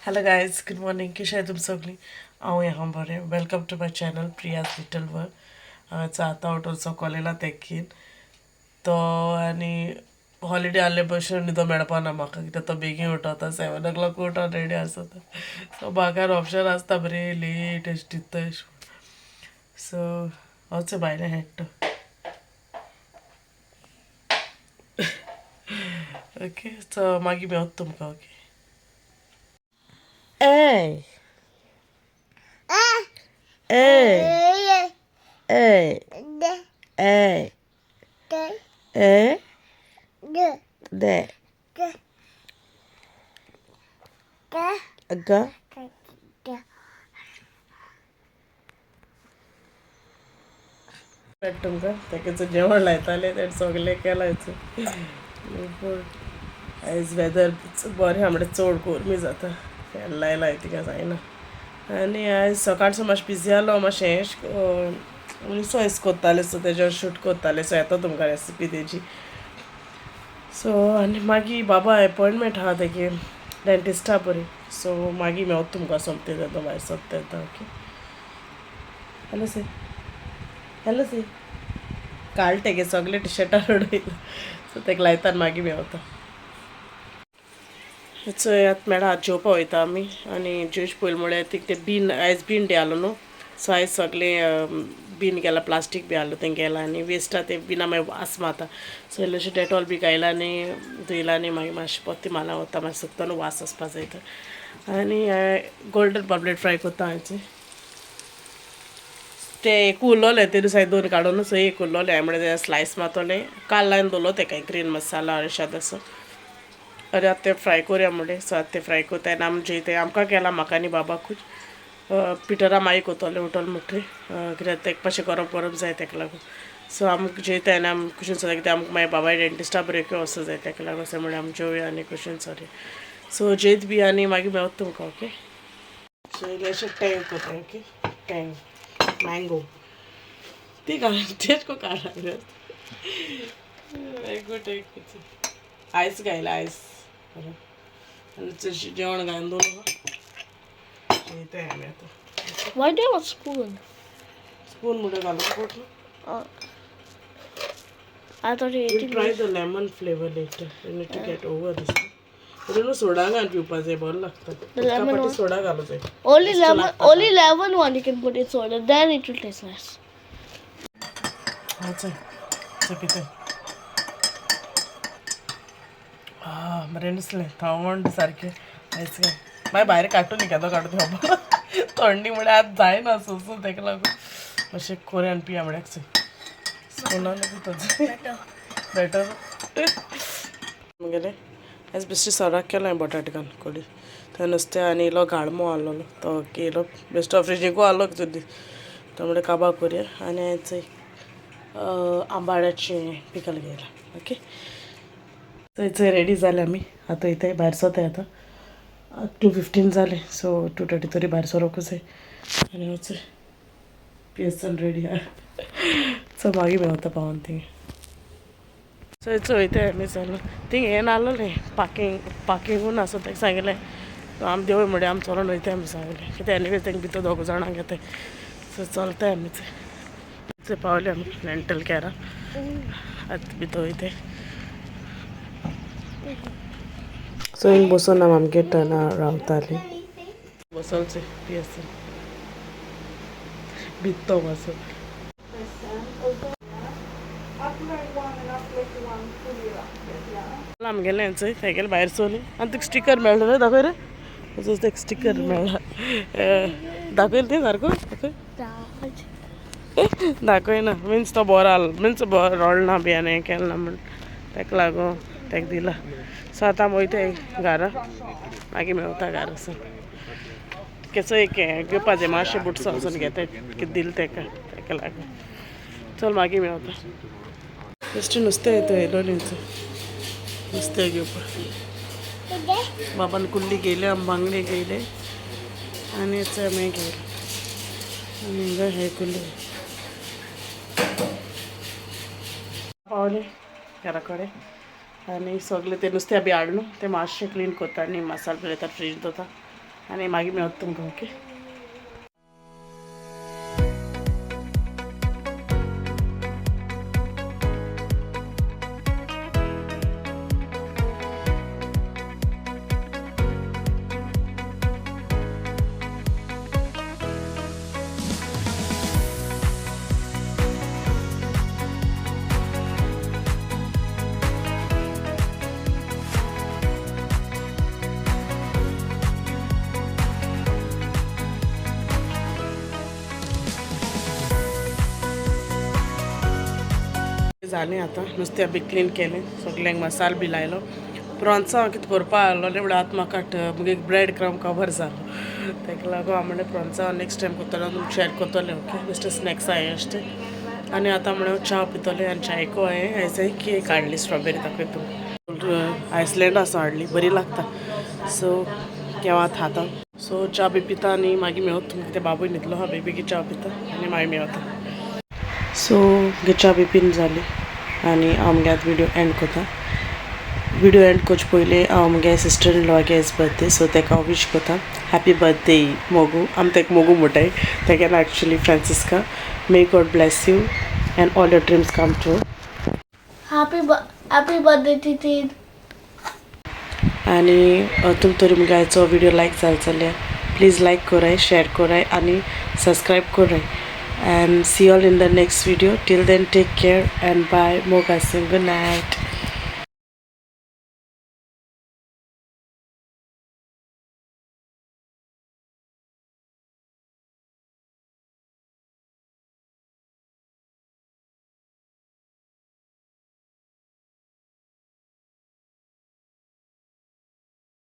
Hello guys, good morning. कशी आहे तुम्ही सगळी? हांव ह्या बरें. Welcome to my channel Priya's little world. हांवें आतां उठून चकोलेला तेकीन तो आनी हॉलिडे आहले भशेन न्हिदो मेळपाना म्हाका कित्याक तो बेगीन उठोता 7 o'clock उठोन रेडी आसता. सो म्हाका ऑप्शन आसता बरी लेट एश न्हिदता एश. सो वच भायलें हेड ओके. सो मागीर मेवता तुमकां. Okay. Hey, hey, hey, hey, hey, de, ga, तुमकां तेकेचं जेवण लायतालें तें सगलें केलांयचं. आयज वेदर बरें आमडे चड गरमी जाता. फॅन लायलाय तिका जायना. आनी आयज सकाळचो मातशें बिजी आहलो मातशें मिसो एस कोत्तालें सो तेजेर शूट कोत्तालें सो येता तुमकां रेसिपी तेजी. सो आनी मागीर बाबा अपॉयंटमेंट आहा तेगे डेंटिस्टा बरी. सो मागीर मेवता तुमकां सोमतें येता भायर सोदता येता. ओके. हॅलो से हॅलो से काल तेगे सगळे टिशर्टार उडयला सो तेका लायता आनी मागीर मेवता. चोय आतां मेळा आतां जेवपा वयता आमी आनी जेवचे पयलीं म्हळ्यार ते बीन आयज बीन डे आहलो न्हू. सो आयज सगलें बीन गेलां प्लास्टीक बी आहलो तें गेलां आनी वेस्टा ते बिना मागीर वास माता. सो इल्लेशें डेटॉल बी घायला आनी धुयला आनी मागीर मातशें पोत्ती मारला वता मातशें सुकतो न्हू वास वचपा जाय तर. आनी गोल्डन पापलेट फ्राय कोत्ता हांवें. ते एक उरलोलें ते दिसा दोन काडून सो एक उरलोलें हांवें म्हळ्यार स्लायस मारतोलें काल लायन दवरलो तेका ग्रीन मसाला अळशात असो. अरे आतां ते फ्राय कोरया म्हणलें सो आतां ते फ्राय कोत्ताय आनी आमी जेयताय. आमकां केलां म्हाका आनी बाबाकूच. पिटरा मागीर कोतोलें उठोन मुटरी कित्याक तेका मातशें गरम गरम जाय तेका लागून. सो आमकां जेयताय आनी आमी कुशीन सोरया कित्याक आमकां मागीर बाबाय डेंटिस्टा बरें वचूं जाय तेका लागून सो म्हणलें आमी जेवया आनी कुशीन सोरया. सो जेयत बी आनी मागीर मेवता तुमकां. ओके. सो इल्लेशें टँग कोताय. ओके. टँग मँगो ती घाल तेच को काढा मँगो टँग आयस घायला आयस आनी जेवण घालून दवरलो जेयताय आमी आतां. Why do you have a spoon? Spoon मुठे घालून पोटलो. Uh, I thought you We'll ate try it. the lemon flavor later. We need to get over this. No soda घाल पिवपा जाय बरो लागता. उदका lemon पाटी one? सोडा घालूं जाय. Only lemon one you can put in soda, then it will taste nice. चल पिताय. बरें दिसलें थंड सारकें. आयस घाल मागीर भायर काडटली केदो काडून थंड थंडी म्हळ्यार आतां जायना सोंसूं तेका लागून मातशें कोऱ्यान पिया म्हळ्यार स्पुनान बेटर मुगेलें आयज बेश्टें सराक केलो हांवें बटाट घालून कोडी थंय नुस्तें आनी इल्लो गाळमो आहलोलो तो केलो बेश्टो फ्रिजीकू आहलो तो म्हणल्यार काबाब कोरया. आनी आयज आंबाड्याचें पिकल घेयलां. ओके. थंय रेडी जालें आमी आतां वयताय भायर सोताय आतां 2:15 जालें सो 2:30 तरी भायर सरोकूच जाय आनी वच पियेसन रेडी आहा सो मागीर मेवता पावोन थिंग. सो वयताय आमी चलो थिंग हें नाहलोलें पार्किंगून आसा तेका सांगलें आमी देवय म्हळ्यार आमी चलोन वयताय आमी सांगलें कित्याक एनिवेज तेंका भितर 2 जाणांक घेताय सो चलताय आमी थंय पावले आमी रेंटल कॅरा आतां भितर वयताय. सो हिंग बसून आमी आमगे टर्ना रावतालीं बसोलचें पियेसन भित्तो वचून आमगेलें चोय तेगेलें भायर चोली आनी तुका स्टिकर मेळ्ळो रे दाखय रे तेका स्टिकर मेळ्ळा दाखयल तें सारको दाखयना मिन्स तो बरो आहलो मिन्स बरो रोडना बी आनी हें केलना म्हण तेका लागून तेका दिला. सो आतां आमी वयताय घारा मागीर मेवता घारा वचून केसो एक हें घेवपा जाय मातशें बुट्स वचून घेताय कितें दिलें तेका लागून चल मागीर मेवता. बेश्टें नुस्तें येयलोलें नुस्तें घेवपा बाबान कुल्ली घेयले आमी बांगडे घेयले आनी चेमे घेयले आनी हिंगा हे कुल्ली पावलें घरा कडेन आनी सगलें तें नुस्तें बी हाडलें तें मातशें क्लीन कोत्ता आनी मसालो बी येता फ्रीज दवरता आनी मागीर मेळत तुमकां ओके. जालें आतां नुस्तें बी क्लीन केलें सगल्यांक मसालो बी लायलो. प्रॉन्सां हांव कितें करपा आहलोलें म्हणल्यार आतां म्हाका मुगे ब्रेड क्रम कवर जालो ताका लागून हांव म्हणलें प्रॉन्सां हांव नेक्स्ट टायम करतलें तुमकां शेअर करतलें ओके. बेश्टें स्नॅक्स हांवें अशें आनी आतां म्हणून च्या पितलें आनी चायको हांवें आयज केक हाडली स्ट्रॉबेरी दाखयतूं आयसलँड आसा हाडली बरी लागता सो केव्हां खाता सो च्या बी पिता आनी मागीर मेळत तुमकां ते बाबूय न्हिदलो हा बेबीकी च्या पिता आनी मागीर मेळता. सो च्या बी पिन जाली आनी हांव मुगे आतां व्हिडिओ एंड कोता. व्हिडिओ एंड करचे पयलीं हांव मुगे सिस्टर इन लॉगे एज बर्थडे सो ताका हांव विश कोता हॅपी बर्थडे मोगू. आमी ताका मोगू म्हणटाय ताका actually Francisca. May God bless you and all your dreams come true. Happy birthday, Titin. आनी तुम तरी मुगे आयचो व्हिडिओ लायक जालो जाल्यार प्लीज लायक कोराय शेअर कोराय आनी सब्सक्रायब कोराय. And see you all in the next video. Till then, take care and bye. Moga sing good night.